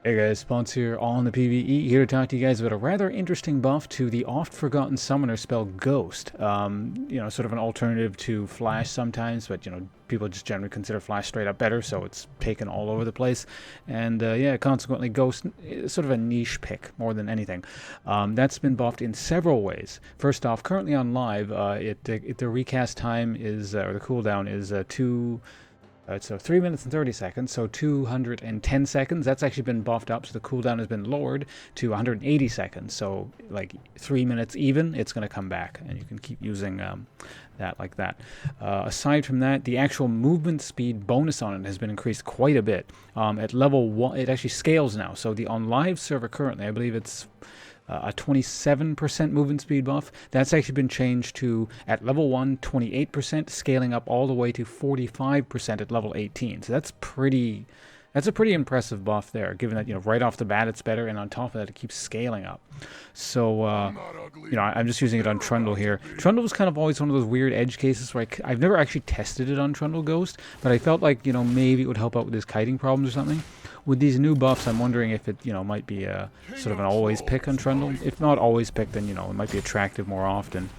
Hey guys, Spawns here on the PvE, here to talk to you guys about a rather interesting buff to the oft-forgotten summoner spell Ghost. Sort of an alternative to Flash sometimes, but, people just generally consider Flash straight up better, so it's taken all over the place. And, consequently, Ghost is sort of a niche pick, more than anything. That's been buffed in several ways. First off, currently on live, the recast time is, or the cooldown is, so 3 minutes and 30 seconds, so 210 seconds. That's actually been buffed up, so the cooldown has been lowered to 180 seconds. So, like 3 minutes even, it's going to come back, and you can keep using that like that. Aside from that, the actual movement speed bonus on it has been increased quite a bit. At level 1, it actually scales now. So the on live server currently, I believe it's a 27% movement speed buff. That's actually been changed to, at level 1, 28%, scaling up all the way to 45% at level 18. So that's a pretty impressive buff there, given that, right off the bat it's better, and on top of that it keeps scaling up. So, I'm just using it on Trundle here. Trundle was kind of always one of those weird edge cases where I've never actually tested it on Trundle Ghost, but I felt like, maybe it would help out with his kiting problems or something. With these new buffs, I'm wondering if it, might be a sort of an always pick on Trundle. If not always pick, then, it might be attractive more often.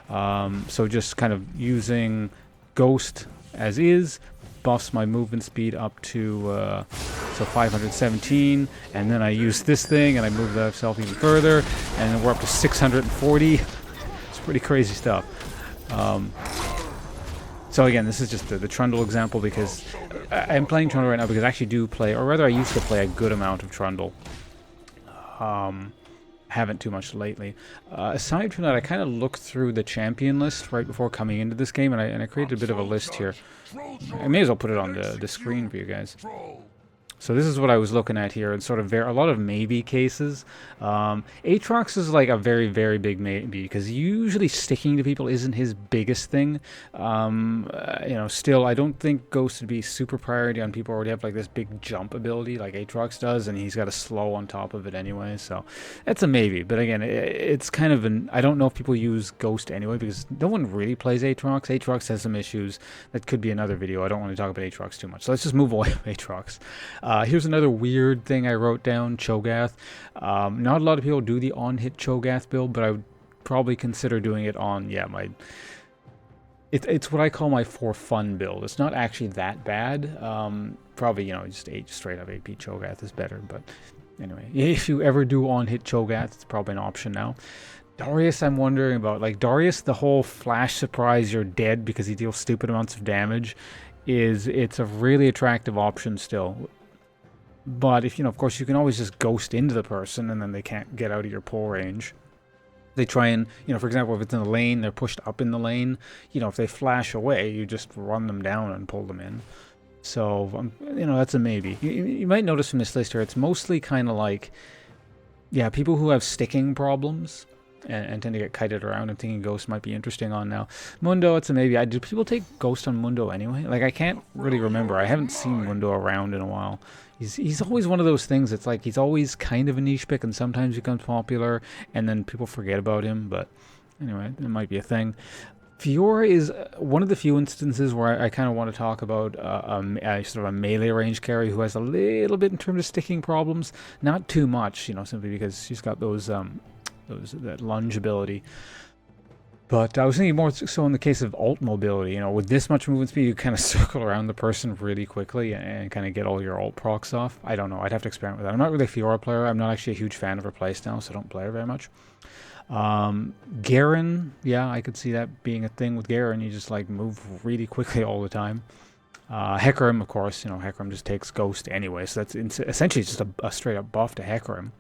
So just kind of using Ghost as is, buffs my movement speed up to 517, and then I use this thing and I move myself even further, and then we're up to 640. It's pretty crazy stuff. So again, this is just the Trundle example, because I'm playing Trundle right now because I actually do play, or rather I used to play a good amount of Trundle. Haven't too much lately. Aside from that, I kind of looked through the champion list right before coming into this game, and I created a bit of a list here. I may as well put it on the screen for you guys. So this is what I was looking at here, and sort of a lot of maybe cases. Aatrox is like a very, very big maybe, because usually sticking to people isn't his biggest thing. Still, I don't think Ghost would be super priority on people who already have like this big jump ability like Aatrox does, and he's got a slow on top of it anyway, so that's a maybe. But again, it's kind of I don't know if people use Ghost anyway, because no one really plays Aatrox. Aatrox has some issues. That could be another video. I don't want to talk about Aatrox too much, so let's just move away from Aatrox. Here's another weird thing I wrote down, Cho'Gath. Not a lot of people do the on-hit Cho'Gath build, but I would probably consider doing it on, it's what I call my for fun build. It's not actually that bad. Probably, just straight up AP Cho'Gath is better, but anyway, if you ever do on-hit Cho'Gath, it's probably an option now. Darius, I'm wondering about. Like, Darius, the whole flash surprise, you're dead because he deals stupid amounts of damage, it's a really attractive option still. But if, of course, you can always just ghost into the person and then they can't get out of your pull range. They try and, for example, if it's in the lane, they're pushed up in the lane. If they flash away, you just run them down and pull them in. So, that's a maybe. You might notice from this list here, it's mostly kind of like, people who have sticking problems and tend to get kited around. I'm thinking Ghost might be interesting on now. Mundo, it's a maybe. Do people take Ghost on Mundo anyway? Like, I can't really remember. I haven't seen Mundo around in a while. He's always one of those things. It's like he's always kind of a niche pick, and sometimes becomes popular, and then people forget about him. But anyway, it might be a thing. Fiora is one of the few instances where I kind of want to talk about sort of a melee range carry who has a little bit in terms of sticking problems. Not too much, simply because she's got that lunge ability. But I was thinking more so in the case of ult mobility. With this much movement speed, you kind of circle around the person really quickly and kind of get all your ult procs off. I don't know. I'd have to experiment with that. I'm not really a Fiora player. I'm not actually a huge fan of her playstyle, so I don't play her very much. Garen, I could see that being a thing with Garen. You just like move really quickly all the time. Hecarim, of course. Hecarim just takes Ghost anyway, so that's essentially just a straight up buff to Hecarim.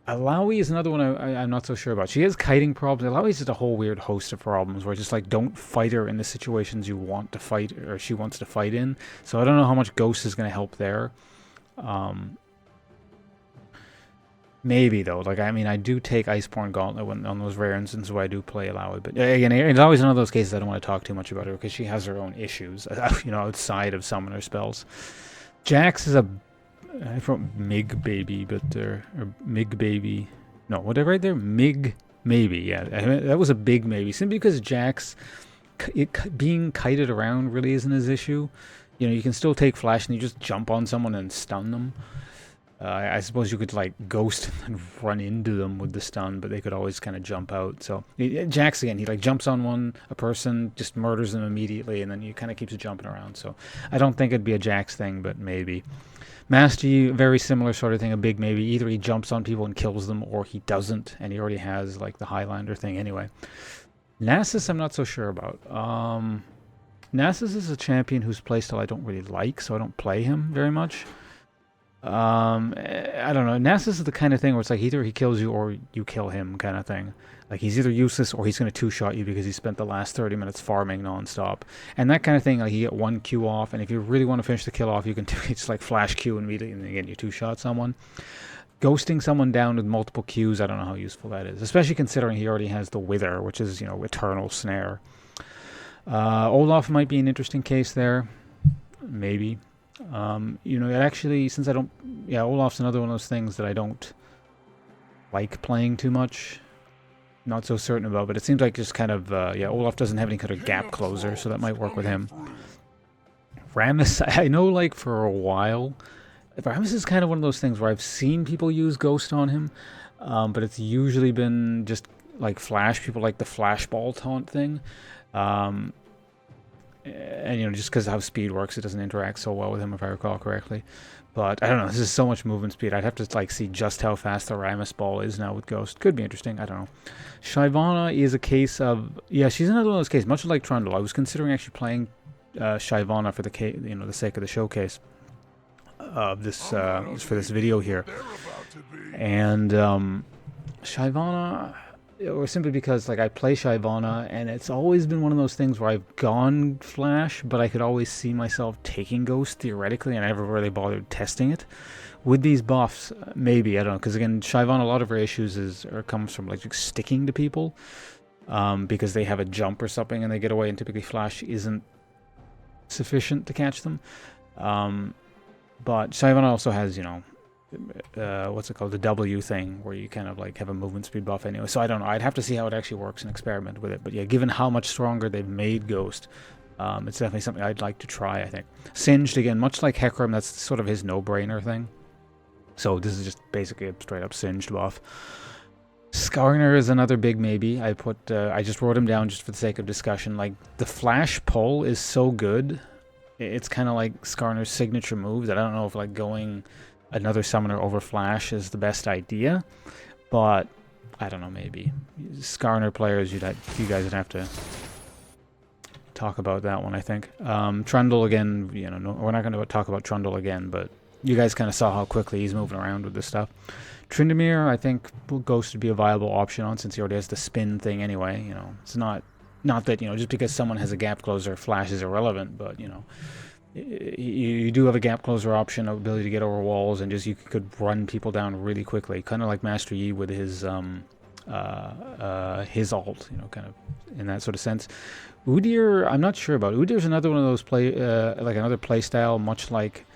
Illaoi is another one I'm not so sure about. She has kiting problems. Illaoi is just a whole weird host of problems where just like don't fight her in the situations you want to fight, or she wants to fight in. So I don't know how much Ghost is going to help there. Maybe though. Like, I do take Iceborne Gauntlet on those rare instances where I do play Illaoi. But again, it's always one of those cases I don't want to talk too much about her because she has her own issues, outside of summoner spells. Jax is I wrote Mig Baby, but or Mig Baby. No, what did I write there? Mig Maybe, yeah. That was a big maybe. Simply because Jax, being kited around really isn't his issue. You can still take flash and you just jump on someone and stun them. I suppose you could like ghost and run into them with the stun, but they could always kind of jump out. So Jax again, he like jumps on a person, just murders them immediately, and then he kind of keeps jumping around. So I don't think it'd be a Jax thing, but maybe. Master Yi, very similar sort of thing, a big maybe. Either he jumps on people and kills them, or he doesn't, and he already has like the Highlander thing anyway. Nasus, I'm not so sure about. Nasus is a champion whose playstyle I don't really like, so I don't play him very much. I don't know. Nasus is the kind of thing where it's like either he kills you or you kill him kind of thing. Like he's either useless or he's going to two-shot you because he spent the last 30 minutes farming non-stop. And that kind of thing, like you get one Q off, and if you really want to finish the kill off, you can just like flash Q immediately, and again you two-shot someone. Ghosting someone down with multiple Qs, I don't know how useful that is, especially considering he already has the Wither, which is, you know, eternal snare. Olaf might be an interesting case there, maybe. You know, it actually, since I don't, yeah, Olaf's another one of those things that I don't like playing too much. Not so certain about, but it seems like just kind of, yeah, Olaf doesn't have any kind of gap closer, so that might work with him. Rammus, I know, like, for a while, Rammus is kind of one of those things where I've seen people use Ghost on him, but it's usually been just, like, Flash. People like the Flashball taunt thing. And, you know, just because of how speed works, it doesn't interact so well with him, if I recall correctly. But, I don't know, this is so much movement speed. I'd have to, like, see just how fast the Rammus ball is now with Ghost. Could be interesting, I don't know. Shyvana is a case of... Yeah, she's another one of those cases, much like Trundle. I was considering actually playing Shyvana for the, you know, the sake of the showcase of this, for this video here. And, Shyvana... Or simply because, like, I play Shyvana, and it's always been one of those things where I've gone Flash, but I could always see myself taking Ghost, theoretically, and I never really bothered testing it. With these buffs, maybe, I don't know, because, again, Shyvana, a lot of her issues comes from, like, just sticking to people, because they have a jump or something, and they get away, and typically Flash isn't sufficient to catch them. But Shyvana also has, you know, what's it called, the W thing, where you kind of like have a movement speed buff anyway. So I don't know, I'd have to see how it actually works and experiment with it. But yeah, given how much stronger they've made Ghost, it's definitely something I'd like to try, I think. Singed, again, much like Hecarim, that's sort of his no-brainer thing. So this is just basically a straight-up Singed buff. Skarner is another big maybe. I just wrote him down just for the sake of discussion. Like, the Flash pull is so good. It's kind of like Skarner's signature move that I don't know if, like, going another summoner over Flash is the best idea, but I don't know, maybe. Skarner players, you guys would have to talk about that one, I think. Trundle, again, you know, we're not going to talk about Trundle again, but you guys kind of saw how quickly he's moving around with this stuff. Tryndamere, I think Ghost would be a viable option on, since he already has the spin thing anyway. You know, it's not that, you know, just because someone has a gap closer, Flash is irrelevant, but, you know, you do have a gap closer option, ability to get over walls, and just you could run people down really quickly, kind of like Master Yi with his ult, you know, kind of in that sort of sense. Udyr, I'm not sure about. Udyr's another one of those like another play style, much like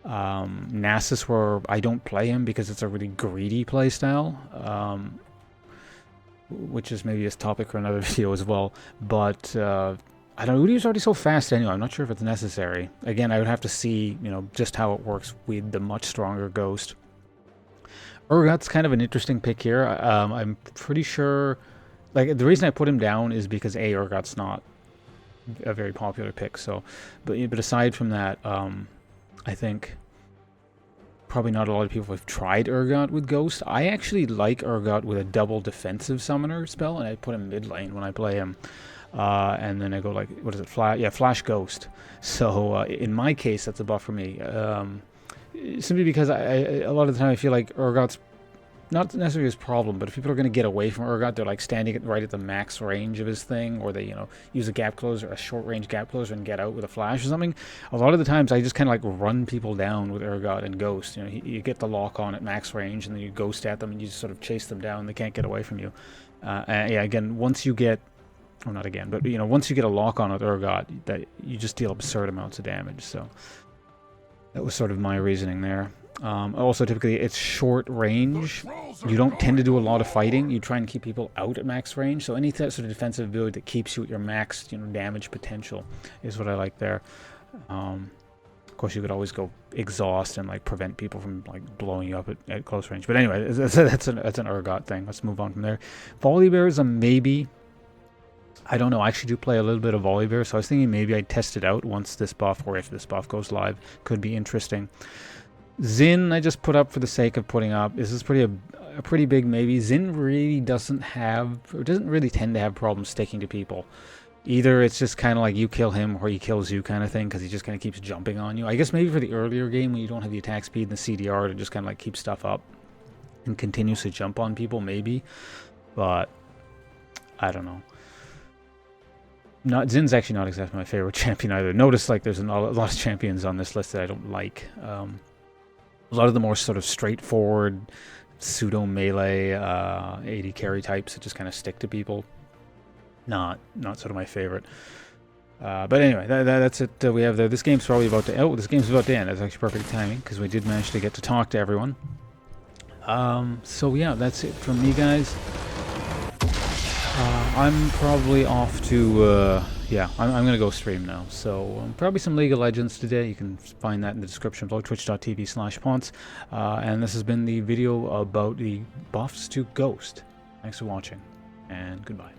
Nasus, where I don't play him because it's a really greedy play style, which is maybe a topic for another video as well. But I don't know, Udyr's already so fast anyway, I'm not sure if it's necessary. Again, I would have to see, you know, just how it works with the much stronger Ghost. Urgot's kind of an interesting pick here. I'm pretty sure, like, the reason I put him down is because Urgot's not a very popular pick, so, but aside from that, I think probably not a lot of people have tried Urgot with Ghost. I actually like Urgot with a double defensive summoner spell, and I put him mid lane when I play him. And then I go like, what is it? Flash Ghost. So in my case, that's a buff for me. Simply because a lot of the time I feel like Urgot's not necessarily his problem, but if people are going to get away from Urgot, they're like standing right at the max range of his thing, or they, you know, use a gap closer, a short range gap closer, and get out with a flash or something. A lot of the times I just kind of like run people down with Urgot and Ghost. You know, you get the lock on at max range, and then you Ghost at them, and you just sort of chase them down. They can't get away from you. Yeah, again, once you get... Oh, not again, but, you know, once you get a lock on with Urgot, that you just deal absurd amounts of damage. So that was sort of my reasoning there. Also, typically, it's short range. You don't tend to do a lot of fighting. You try and keep people out at max range. So any sort of defensive ability that keeps you at your max, you know, damage potential is what I like there. Of course, you could always go exhaust and like prevent people from like blowing you up at close range. But anyway, that's an Urgot thing. Let's move on from there. Volibear is a maybe. I don't know. I actually do play a little bit of Volibear, so I was thinking maybe I'd test it out once this buff, or if this buff goes live. Could be interesting. Xin, I just put up for the sake of putting up. This is a pretty big maybe. Xin really doesn't really tend to have problems sticking to people. Either it's just kind of like you kill him or he kills you kind of thing, because he just kind of keeps jumping on you. I guess maybe for the earlier game when you don't have the attack speed and the CDR to just kind of like keep stuff up and continuously jump on people, maybe. But I don't know. Zin's actually not exactly my favorite champion either. Notice like there's a lot of champions on this list that I don't like. A lot of the more sort of straightforward pseudo melee AD carry types that just kind of stick to people. Not sort of my favorite. But anyway, that's it. We have there. This game's probably about to. Oh, this game's about to end. That's actually perfect timing because we did manage to get to talk to everyone. So yeah, that's it from me, guys. I'm probably off to, yeah, I'm going to go stream now. So probably some League of Legends today. You can find that in the description below, twitch.tv/Ponce. And this has been the video about the buffs to Ghost. Thanks for watching, and goodbye.